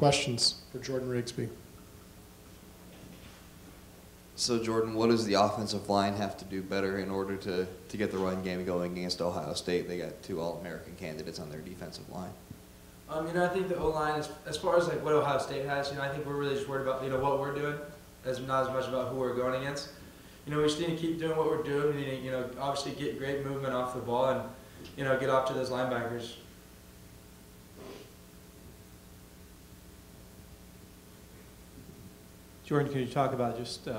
Questions for Jordan Rigsbee? So Jordan, what does the offensive line have to do better in order to get the run game going against Ohio State? They got 2 All-American candidates on their defensive line. I think the O-line, is, as far as like what Ohio State has, I think we're really just worried about, what we're doing, not as much about who we're going against. We just need to keep doing what we're doing. We need to, obviously get great movement off the ball and, get off to those linebackers. Jordan, can you talk about just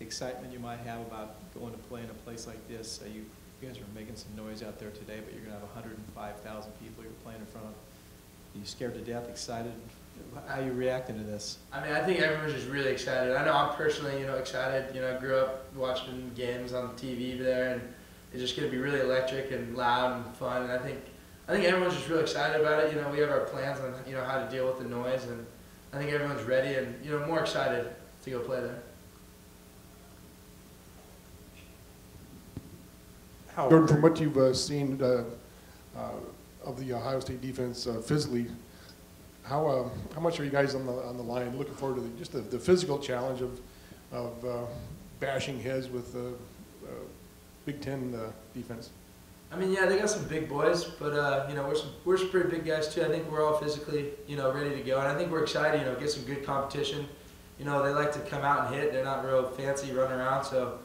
excitement you might have about going to play in a place like this? You guys are making some noise out there today, but you're going to have 105,000 people you're playing in front of. Are you scared to death, excited? How are you reacting to this? I think everyone's just really excited. I know I'm personally, excited. I grew up watching games on TV there, and it's just going to be really electric and loud and fun. And I think everyone's just really excited about it. We have our plans on, how to deal with the noise, and I think everyone's ready and, more excited to go play there. Jordan, from what you've seen of the Ohio State defense physically, how much are you guys on the line looking forward to just the physical challenge of bashing heads with Big Ten defense? Yeah, they got some big boys, but we're some pretty big guys too. I think we're all physically, ready to go, and I think we're excited. Get some good competition. They like to come out and hit. They're not real fancy running around, so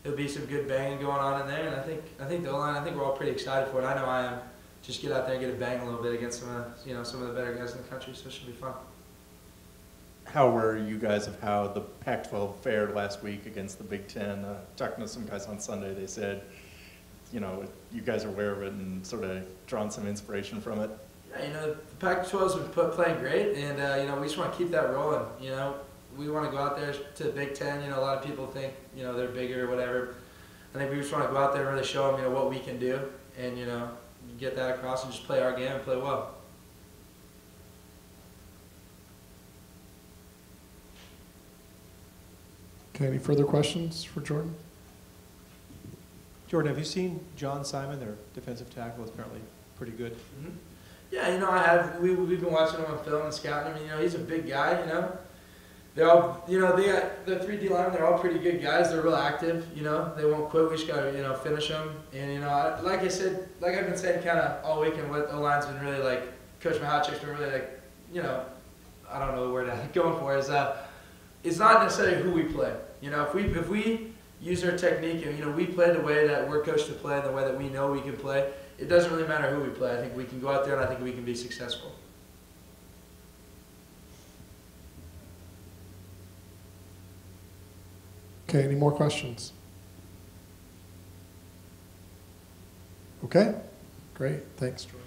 there'll be some good banging going on in there. And I think the O-line, I think we're all pretty excited for it. I know I am. Just get out there and get a bang a little bit against some of the better guys in the country, so it should be fun. How aware are you guys of how the Pac-12 fared last week against the Big Ten? Talking to some guys on Sunday, they said, you guys are aware of it and sort of drawn some inspiration from it. Yeah, the Pac-12's been playing great, and we just want to keep that rolling. We want to go out there to the Big Ten. A lot of people think they're bigger or whatever. I think we just want to go out there and really show them what we can do, and get that across and just play our game and play well. Okay, any further questions for Jordan? Jordan, have you seen John Simon, their defensive tackle, is apparently pretty good? Mm-hmm. Yeah, I have. We've been watching him on film and scouting him. He's a big guy. They're all, they got the 3D linemen. They're all pretty good guys. They're real active. They won't quit. We just gotta, finish them. And like I said, like I've been saying, kind of all weekend, what O-line's been really like. Coach Mahachik's been really like, I don't know the word I'm going for. Is it's not necessarily who we play. If we use our technique and we play the way that we're coached to play, the way that we know we can play, it doesn't really matter who we play. I think we can go out there and I think we can be successful. Okay, any more questions? Okay, great. Thanks, Jordan.